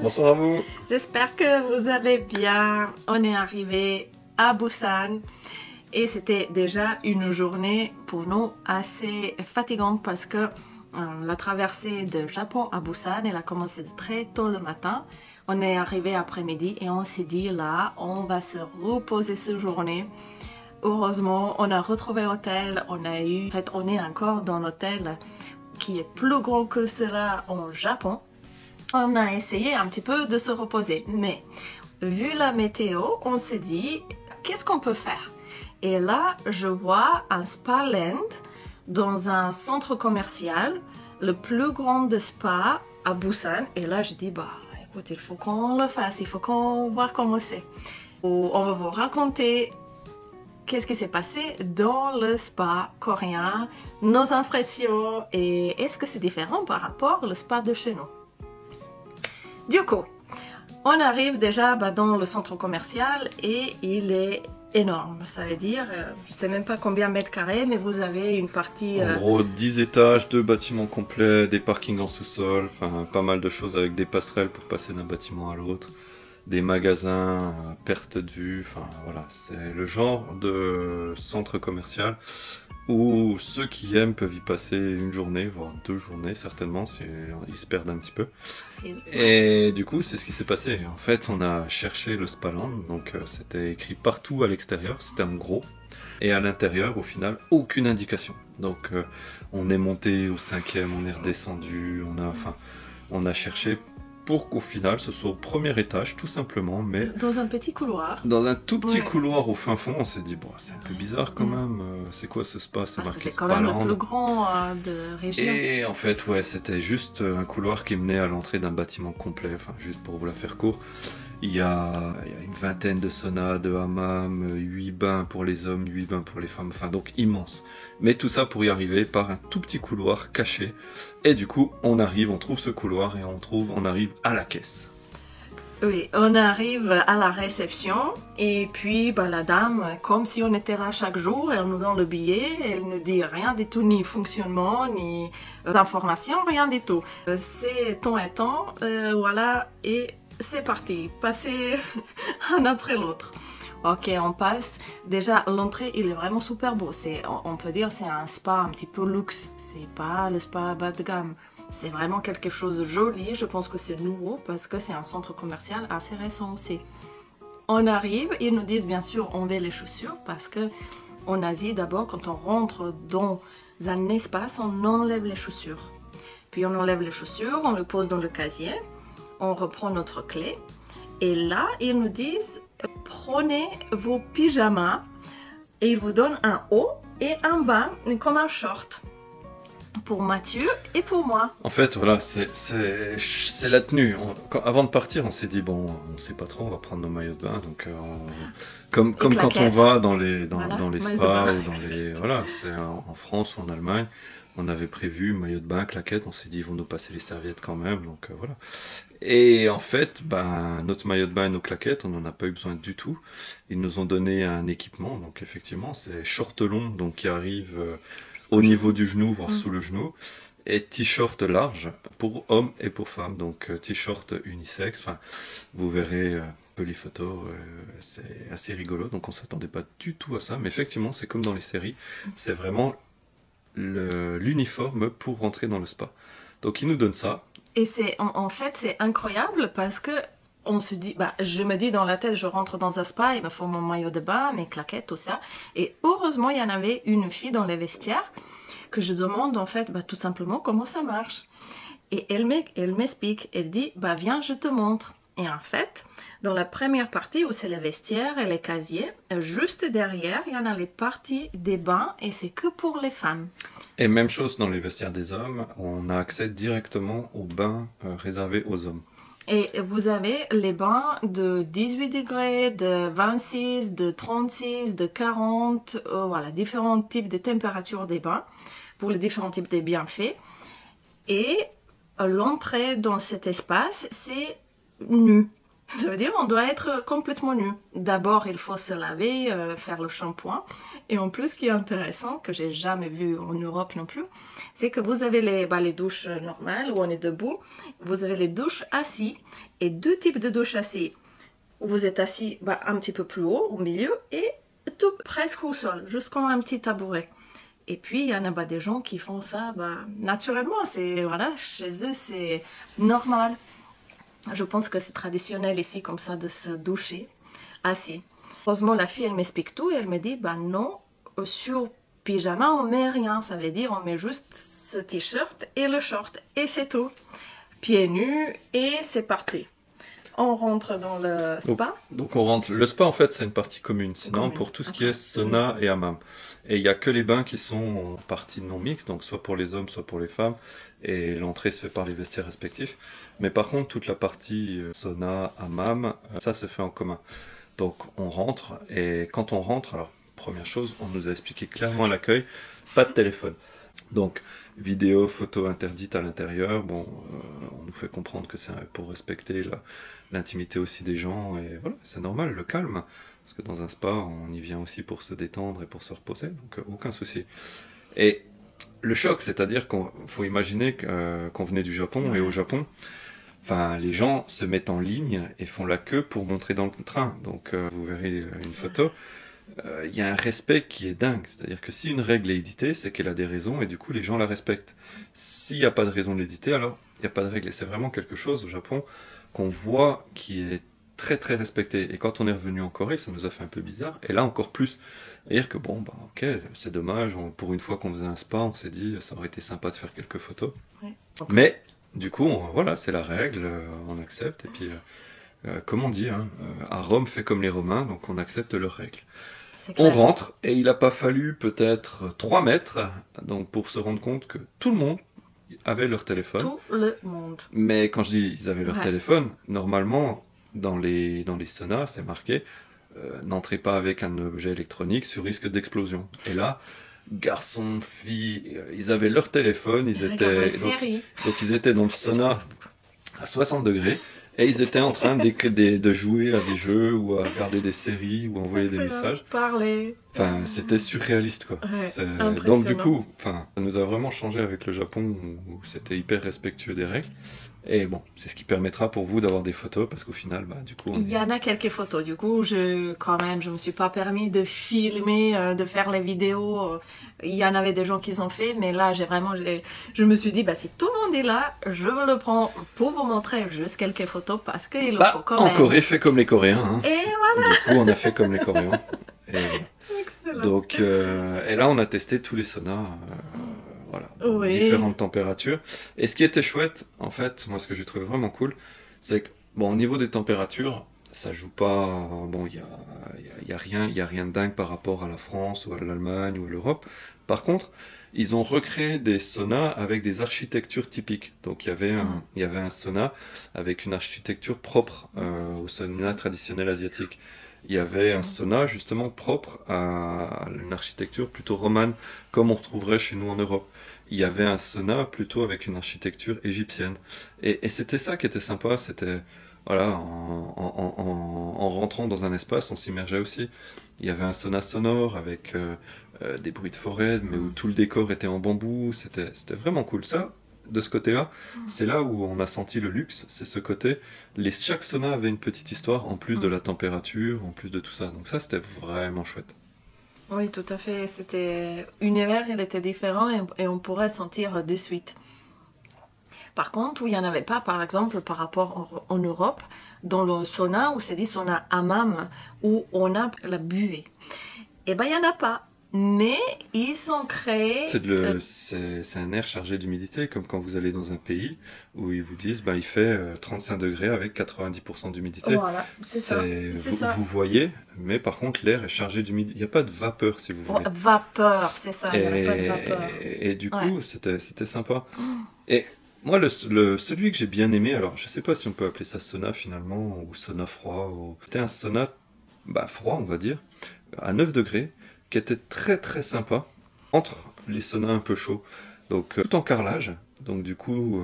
Bonsoir à vous. J'espère que vous allez bien. On est arrivé à Busan et c'était déjà une journée pour nous assez fatigante parce que la traversée de Japon à Busan, elle a commencé très tôt le matin. On est arrivé après-midi et on s'est dit là, on va se reposer cette journée. Heureusement, on a retrouvé l'hôtel, on est encore dans l'hôtel qui est plus grand que cela en Japon. On a essayé un petit peu de se reposer, mais vu la météo, on s'est dit, qu'est-ce qu'on peut faire? Et là, je vois un Spa Land dans un centre commercial, le plus grand de spa à Busan. Et là, je dis, bah, écoute, il faut qu'on le fasse, il faut qu'on voit comment c'est. On va vous raconter qu'est-ce qui s'est passé dans le spa coréen, nos impressions et est-ce que c'est différent par rapport au spa de chez nous. Du coup, on arrive déjà dans le centre commercial et il est énorme. Ça veut dire, je ne sais même pas combien de mètres carrés, mais vous avez une partie... En gros, 10 étages, 2 bâtiments complets, des parkings en sous-sol, enfin pas mal de choses avec des passerelles pour passer d'un bâtiment à l'autre. Des magasins, perte de vue, enfin voilà, c'est le genre de centre commercial où ceux qui aiment peuvent y passer une journée, voire 2 journées certainement, si ils se perdent un petit peu. Et du coup, c'est ce qui s'est passé. En fait, on a cherché le Spa Land, donc c'était écrit partout à l'extérieur, c'était en gros. Et à l'intérieur, au final, aucune indication. Donc on est monté au 5e, on est redescendu, on a cherché pour qu'au final ce soit au premier étage tout simplement, mais dans un petit couloir. Dans un tout petit couloir au fin fond, on s'est dit bon, c'est un peu bizarre quand même, c'est quoi ce spa? C'est marqué quand même le plus grand de région. Et en fait, ouais, c'était juste un couloir qui menait à l'entrée d'un bâtiment complet, enfin juste pour vous la faire court. Il y a une vingtaine de saunas, de hammams, 8 bains pour les hommes, 8 bains pour les femmes, enfin donc immense. Mais tout ça pour y arriver par un tout petit couloir caché. Et du coup, on trouve ce couloir et on arrive à la caisse. Oui, on arrive à la réception et puis la dame, comme si on était là chaque jour, elle nous donne le billet, elle ne dit rien du tout, ni fonctionnement, ni d'information, rien du tout. C'est ton et ton, voilà, et c'est parti, passer un après l'autre. Ok, on passe. Déjà, l'entrée, il est vraiment super beau. On peut dire c'est un spa un petit peu luxe. C'est pas le spa bas de gamme. C'est vraiment quelque chose de joli. Je pense que c'est nouveau parce que c'est un centre commercial assez récent aussi. On arrive, ils nous disent bien sûr enlever les chaussures parce que en Asie, d'abord, quand on rentre dans un espace, on enlève les chaussures. Puis on enlève les chaussures, on le pose dans le casier. On reprend notre clé et là, ils nous disent prenez vos pyjamas et ils vous donnent un haut et un bas comme un short pour Mathieu et pour moi. En fait, voilà, c'est la tenue. Avant de partir, on s'est dit bon, on sait pas trop, on va prendre nos maillots de bain. Donc, comme quand on va dans les spas ou dans les voilà, c'est en France ou en Allemagne. On avait prévu maillot de bain, claquettes, on s'est dit ils vont nous passer les serviettes quand même, donc voilà. Et en fait, notre maillot de bain et nos claquettes, on n'en a pas eu besoin du tout. Ils nous ont donné un équipement, donc effectivement c'est short long, donc qui arrive au niveau du genou, voire sous le genou, et t-shirt large pour hommes et pour femmes, donc t-shirt unisexe, enfin vous verrez un peu les photos, c'est assez rigolo, donc on s'attendait pas du tout à ça, mais effectivement c'est comme dans les séries, c'est vraiment l'uniforme pour rentrer dans le spa. Donc ils nous donnent ça. Et en fait c'est incroyable parce que on se dit, je me dis dans la tête, je rentre dans un spa, il me faut mon maillot de bain, mes claquettes, tout ça. Et heureusement, il y en avait une fille dans les vestiaires que je demande en fait tout simplement comment ça marche. Et elle m'explique, elle dit, viens, je te montre. Et en fait, dans la première partie où c'est les vestiaires et les casiers, juste derrière, il y en a les parties des bains et c'est que pour les femmes. Et même chose dans les vestiaires des hommes, on a accès directement aux bains réservés aux hommes. Et vous avez les bains de 18 degrés, de 26, de 36, de 40, voilà, différents types de températures des bains pour les différents types de bienfaits. Et l'entrée dans cet espace, c'est nu. Ça veut dire qu'on doit être complètement nu. D'abord, il faut se laver, faire le shampoing. Et en plus, ce qui est intéressant, que j'ai jamais vu en Europe non plus, c'est que vous avez les douches normales où on est debout. Vous avez les douches assis et deux types de douches assis. Vous êtes assis un petit peu plus haut, au milieu, et tout presque au sol, juste comme un petit tabouret. Et puis, il y en a des gens qui font ça naturellement. Voilà, chez eux, c'est normal. Je pense que c'est traditionnel ici, comme ça, de se doucher assis. Heureusement, la fille, elle m'explique tout et elle me dit, non, sur pyjama, on met rien. Ça veut dire, on met juste ce t-shirt et le short. Et c'est tout. Pieds nus et c'est parti. On rentre dans le spa. Donc on rentre. Le spa, en fait, c'est une partie commune. Sinon, pour tout ce qui est sauna et hammam. Et il n'y a que les bains qui sont en partie non mixte, donc soit pour les hommes, soit pour les femmes. Et l'entrée se fait par les vestiaires respectifs. Mais par contre, toute la partie sauna, hammam, ça se fait en commun. Donc on rentre, et quand on rentre, alors première chose, on nous a expliqué clairement à l'accueil, pas de téléphone. Donc vidéo, photo interdite à l'intérieur. Bon, on nous fait comprendre que c'est pour respecter l'intimité aussi des gens, et voilà, c'est normal, le calme. Parce que dans un spa, on y vient aussi pour se détendre et pour se reposer, donc aucun souci. Et le choc, c'est-à-dire qu'il faut imaginer qu'on venait du Japon, et au Japon, les gens se mettent en ligne et font la queue pour montrer dans le train. Donc vous verrez une photo. Il y a un respect qui est dingue. C'est-à-dire que si une règle est éditée, c'est qu'elle a des raisons et du coup les gens la respectent. S'il n'y a pas de raison de l'éditer, alors il n'y a pas de règle. Et c'est vraiment quelque chose au Japon qu'on voit qui est très très respecté. Et quand on est revenu en Corée, ça nous a fait un peu bizarre. Et là encore plus. C'est-à-dire que ok, c'est dommage. Pour une fois qu'on faisait un spa, on s'est dit ça aurait été sympa de faire quelques photos. Ouais. Mais du coup, voilà, c'est la règle, on accepte. Et puis, comme on dit, à Rome fait comme les Romains, donc on accepte leurs règles. On rentre, et il n'a pas fallu peut-être 3 mètres donc pour se rendre compte que tout le monde avait leur téléphone. Tout le monde. Mais quand je dis ils avaient leur téléphone, normalement, dans les saunas, c'est marqué n'entrez pas avec un objet électronique sur risque d'explosion. Et là, garçons, filles, ils avaient leur téléphone, ils étaient donc ils étaient dans le sauna à 60 degrés et ils étaient en train de jouer à des jeux ou à regarder des séries ou envoyer des messages. Parler. Enfin, c'était surréaliste quoi. Donc du coup, ça nous a vraiment changé avec le Japon où c'était hyper respectueux des règles. Et bon, c'est ce qui permettra pour vous d'avoir des photos, parce qu'au final, du coup... Il y en a quelques photos, du coup, je me suis pas permis de filmer, de faire les vidéos. Il y en avait des gens qui ont fait, mais là, je me suis dit, si tout le monde est là, je le prends pour vous montrer juste quelques photos, parce qu'il le faut quand même. En Corée, fait comme les Coréens. Hein. Et voilà. Du coup, on a fait comme les Coréens. Excellent. Donc, et là, on a testé tous les saunas... différentes températures. Et ce qui était chouette, en fait, moi ce que j'ai trouvé vraiment cool, c'est que, au niveau des températures, ça joue pas, il y a rien de dingue par rapport à la France ou à l'Allemagne ou à l'Europe. Par contre, ils ont recréé des saunas avec des architectures typiques. Donc il y avait un sauna avec une architecture propre au sauna traditionnel asiatique. Il y avait un sauna justement propre à une architecture plutôt romane, comme on retrouverait chez nous en Europe. Il y avait un sauna plutôt avec une architecture égyptienne. Et c'était ça qui était sympa, c'était, voilà, en rentrant dans un espace, on s'immergeait aussi. Il y avait un sauna sonore avec des bruits de forêt, mais où tout le décor était en bambou, c'était vraiment cool. Ça, de ce côté-là, c'est là où on a senti le luxe, c'est ce côté. Chaque sauna avait une petite histoire, en plus de la température, en plus de tout ça. Donc ça, c'était vraiment chouette. Oui, tout à fait. L'univers, il était différent et on pourrait sentir de suite. Par contre, où il n'y en avait pas, par exemple, par rapport en Europe, dans le sauna, où c'est dit sauna hammam, où on a la buée. Eh bien, il n'y en a pas. Mais ils ont créé... C'est un air chargé d'humidité, comme quand vous allez dans un pays où ils vous disent il fait 35 degrés avec 90% d'humidité. Voilà, c'est ça. Vous voyez, mais par contre l'air est chargé d'humidité. Il n'y a pas de vapeur, si vous voulez. Vapeur, c'est ça, il n'y a pas de vapeur. Et du coup, c'était sympa. Et moi, celui que j'ai bien aimé, alors je ne sais pas si on peut appeler ça sauna finalement, ou sauna froid. C'était un sauna froid, on va dire, à 9 degrés. Qui était très très sympa, entre les saunas un peu chauds. Donc tout en carrelage, Donc du coup,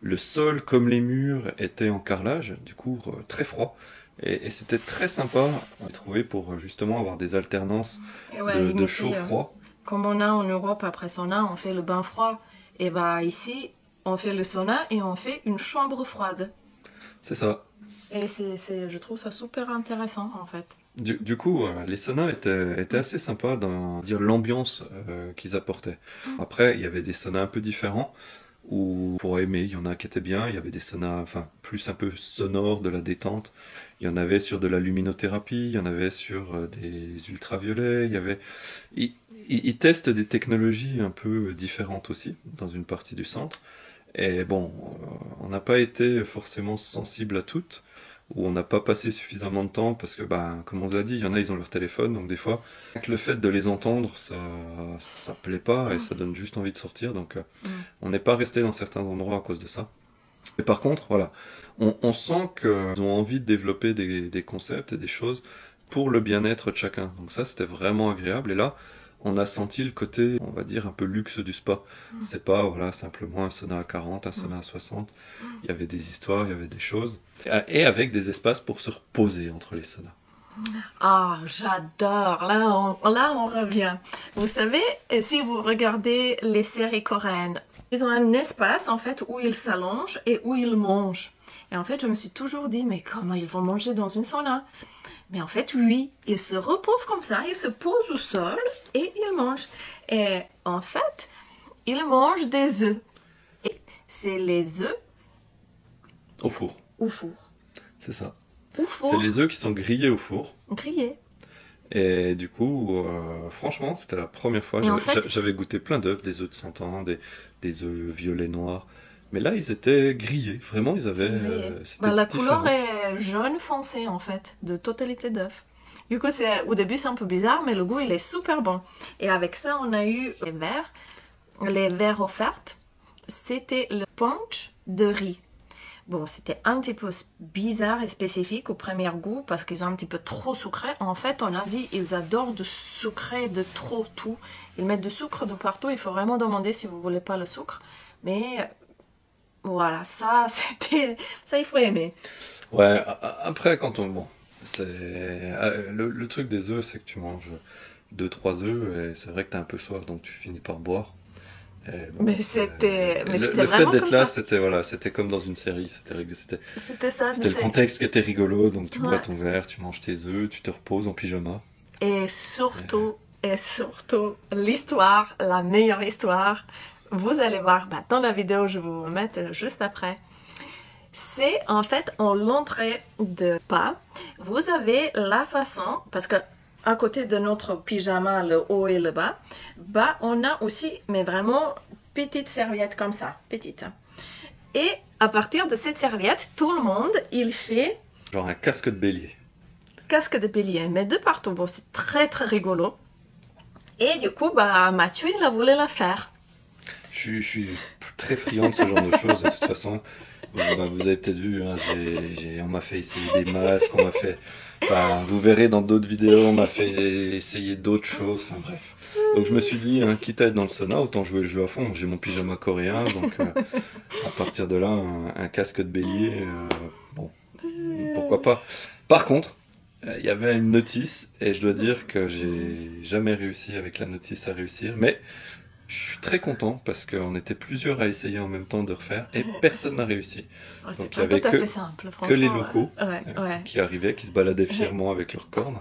le sol comme les murs étaient en carrelage, du coup très froid. Et c'était très sympa à trouver pour justement avoir des alternances de chaud-froid. Comme on a en Europe, après sauna, on fait le bain froid. Et bah ici, on fait le sauna et on fait une chambre froide. C'est ça. Et je trouve ça super intéressant en fait. Du coup, les saunas étaient assez sympas dans dire l'ambiance qu'ils apportaient. Après, il y avait des saunas un peu différents où pour aimer, il y en a qui étaient bien, il y avait des saunas plus un peu sonores, de la détente. Il y en avait sur de la luminothérapie, il y en avait sur des ultraviolets, ils testent des technologies un peu différentes aussi dans une partie du centre. Et bon, on n'a pas été forcément sensible à toutes, ou on n'a pas passé suffisamment de temps parce que, comme on vous a dit, il y en a, ils ont leur téléphone, donc des fois, avec le fait de les entendre, ça plaît pas et ça donne juste envie de sortir. Donc, on n'est pas resté dans certains endroits à cause de ça. Mais par contre, voilà, on sent qu'ils ont envie de développer des concepts et des choses pour le bien-être de chacun. Donc ça, c'était vraiment agréable. Et là, on a senti le côté, on va dire, un peu luxe du spa. C'est pas, voilà, simplement un sauna à 40, un sauna à 60. Il y avait des histoires, il y avait des choses. Et avec des espaces pour se reposer entre les saunas. Ah, j'adore. Là, on revient. Vous savez, si vous regardez les séries coréennes, ils ont un espace, en fait, où ils s'allongent et où ils mangent. Et en fait, je me suis toujours dit, mais comment ils vont manger dans une sauna? Mais en fait, oui, ils se reposent comme ça, ils se posent au sol et ils mangent. Et en fait, ils mangent des œufs. Et c'est les œufs au four. Au four. C'est ça. Au four. C'est les œufs qui sont grillés au four. Grillés. Et du coup, franchement, c'était la première fois. J'avais goûté plein d'œufs, des œufs de 100 ans, des œufs violets noirs. Mais là, ils étaient grillés. Vraiment, ils avaient... la couleur est jaune foncé, en fait, de totalité d'œufs. Du coup, au début, c'est un peu bizarre, mais le goût, il est super bon. Et avec ça, on a eu les verres offerts. C'était le punch de riz. Bon, c'était un petit peu bizarre et spécifique au premier goût, parce qu'ils ont un petit peu trop sucré. En fait, en Asie, ils adorent de sucrer de trop tout. Ils mettent du sucre de partout. Il faut vraiment demander si vous voulez pas le sucre. Mais... voilà, ça, il faut aimer. Ouais, après, quand on... Bon, c'est... Le truc des œufs, c'est que tu manges 2-3 œufs, et c'est vrai que t'as un peu soif, donc tu finis par boire. Bon, mais c'était vraiment le fait d'être là, c'était comme dans une série. C'était ça. C'était le contexte qui était rigolo, donc tu bois ton verre, tu manges tes œufs, tu te reposes en pyjama. Et surtout, l'histoire, la meilleure histoire... Vous allez voir dans la vidéo, je vais vous mettre juste après. C'est en fait en l'entrée de spa, vous avez la façon, parce que à côté de notre pyjama, le haut et le bas, on a aussi, mais vraiment, petite serviette comme ça, petite. Et à partir de cette serviette, tout le monde, il fait... genre un casque de bélier. Casque de bélier, mais de partout. Bon, c'est très très rigolo. Et du coup, Mathieu, il a voulu la faire. Je suis très friand de ce genre de choses, de toute façon. Vous avez peut-être vu, hein, on m'a fait essayer des masques, on m'a fait... vous verrez dans d'autres vidéos, on m'a fait essayer d'autres choses, bref. Donc je me suis dit, quitte à être dans le sauna, autant jouer le jeu à fond. J'ai mon pyjama coréen, donc à partir de là, un casque de bélier, bon, pourquoi pas. Par contre, il y avait une notice, et je dois dire que j'ai jamais réussi avec la notice à réussir, mais... je suis très content parce qu'on était plusieurs à essayer en même temps de refaire et personne n'a réussi. Donc il n'y avait que les locaux qui arrivaient, qui se baladaient fièrement avec leurs cornes.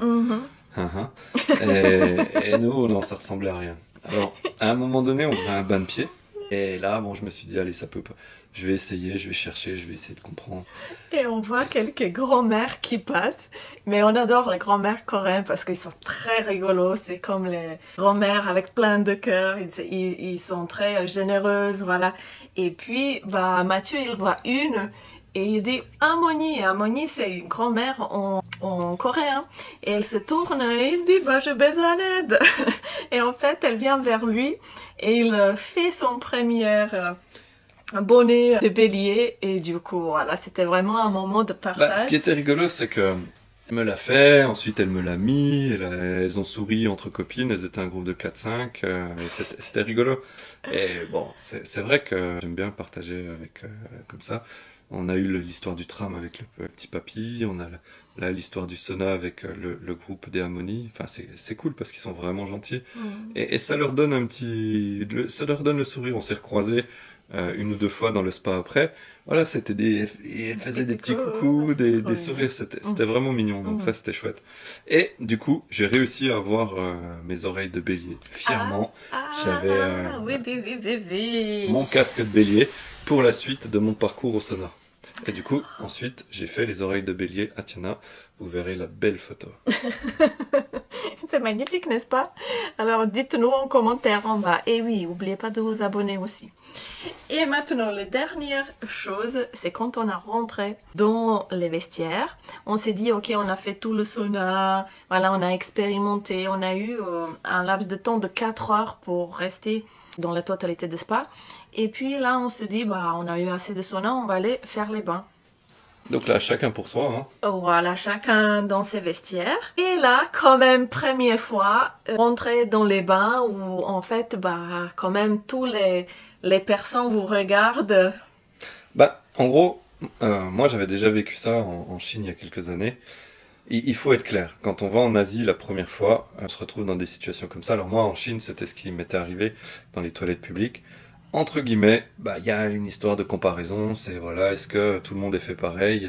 Et nous, non, ça ressemblait à rien. Alors, à un moment donné, on faisait un bain de pied. Et là, bon, je me suis dit, allez, ça peut pas. Je vais essayer, je vais chercher, je vais essayer de comprendre. Et on voit quelques grands-mères qui passent. Mais on adore les grands-mères coréennes parce qu'ils sont très rigolos. C'est comme les grands-mères avec plein de cœur. Ils sont très généreuses, voilà. Et puis, Mathieu, il voit une et il dit Harmonie. Harmonie, c'est une grand-mère en coréen. Et elle se tourne et il dit, j'ai besoin d'aide. Et en fait, elle vient vers lui et il fait son premier... un bonnet de bélier et du coup voilà, c'était vraiment un moment de partage. Ce qui était rigolo, c'est que Elle me l'a fait, ensuite elle me l'a mis, elles ont souri entre copines, elles étaient un groupe de 4-5, et c'était rigolo. Et bon, c'est vrai que j'aime bien partager avec comme ça. On a eu l'histoire du tram avec le petit papy, on a là l'histoire du sauna avec le groupe des Harmonies. Enfin, c'est cool parce qu'ils sont vraiment gentils. Et ça leur donne ça leur donne le sourire. On s'est recroisés une ou deux fois dans le spa après. Voilà, et elles faisaient des petits coucous, des sourires. C'était vraiment mignon. Donc ça, c'était chouette. Et du coup, j'ai réussi à avoir mes oreilles de bélier. Fièrement, j'avais mon casque de bélier pour la suite de mon parcours au sauna. Et du coup, ensuite, j'ai fait les oreilles de bélier à Tiana. Vous verrez la belle photo. C'est magnifique, n'est-ce pas? Alors, dites-nous en commentaire en bas. Et oui, n'oubliez pas de vous abonner aussi. Et maintenant, la dernière chose, c'est quand on a rentré dans les vestiaires, on s'est dit, ok, on a fait tout le sauna, voilà, on a expérimenté, on a eu un laps de temps de 4 heures pour rester dans la totalité des spas. Et puis là, on se dit, bah, on a eu assez de sauna, on va aller faire les bains. Donc là, chacun pour soi. Hein. Voilà, chacun dans ses vestiaires. Et là, quand même, première fois, rentrer dans les bains où, en fait, bah, quand même, tous les personnes vous regardent. Bah, en gros, moi, j'avais déjà vécu ça en Chine il y a quelques années. Il faut être clair. Quand on va en Asie la première fois, on se retrouve dans des situations comme ça. Alors moi, en Chine, c'était ce qui m'était arrivé dans les toilettes publiques. Entre guillemets, bah, y a une histoire de comparaison, c'est voilà, est-ce que tout le monde est fait pareil,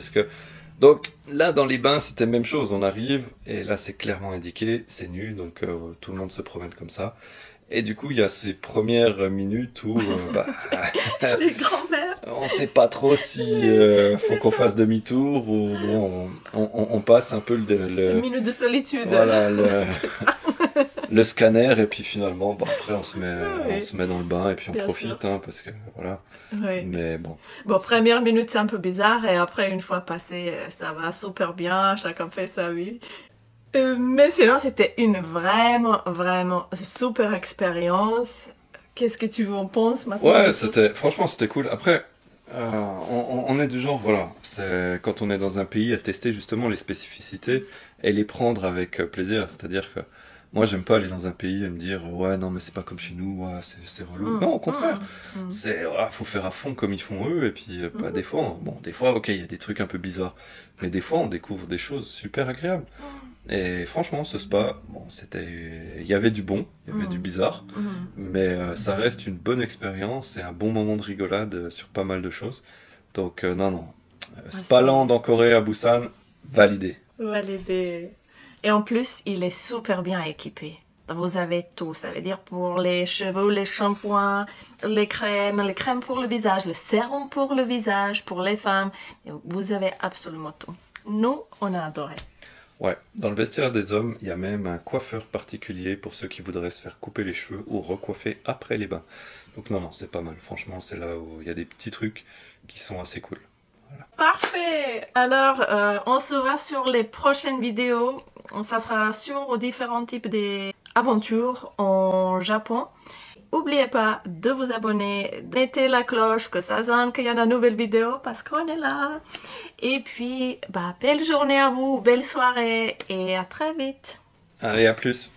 donc là dans les bains c'était la même chose, on arrive et là c'est clairement indiqué, c'est nu, donc tout le monde se promène comme ça. Et du coup il y a ces premières minutes où les grands-mères, on sait pas trop si faut qu'on fasse demi-tour ou bon, on passe un peu c'est une minute de solitude. Voilà, le scanner et puis finalement après on se met dans le bain et puis on bien profite hein, parce que voilà mais bon première minute c'est un peu bizarre et après une fois passé ça va super bien, chacun fait sa vie, mais sinon c'était une vraiment super expérience. Qu'est-ce que tu en penses maintenant? Ouais, franchement c'était cool. Après on est du genre, voilà, c'est quand on est dans un pays à tester justement les spécificités et les prendre avec plaisir, c'est-à-dire que moi, j'aime pas aller dans un pays et me dire « Ouais, non, mais c'est pas comme chez nous, ouais, c'est relou. » Non, au contraire. Voilà, faut faire à fond comme ils font eux. Et puis, des fois, ok, il y a des trucs un peu bizarres. Mais des fois, on découvre des choses super agréables. Et franchement, ce spa, bon, il y avait du bon, il y avait du bizarre. Mais ça reste une bonne expérience et un bon moment de rigolade sur pas mal de choses. Donc, non. Spaland en Corée, à Busan, validé. Validé. Et en plus, il est super bien équipé. Vous avez tout, ça veut dire pour les cheveux, les shampoings, les crèmes pour le visage, le sérum pour le visage, pour les femmes. Vous avez absolument tout. Nous, on a adoré. Ouais, dans le vestiaire des hommes, il y a même un coiffeur particulier pour ceux qui voudraient se faire couper les cheveux ou recoiffer après les bains. Donc non, c'est pas mal. Franchement, c'est là où il y a des petits trucs qui sont assez cool. Voilà. Parfait. Alors, on sera sur les prochaines vidéos. Ça sera sur différents types d'aventures en Japon. N'oubliez pas de vous abonner, mettez la cloche, que ça sonne, qu'il y a une nouvelle vidéo, parce qu'on est là. Et puis, belle journée à vous, belle soirée, et à très vite. Allez, à plus.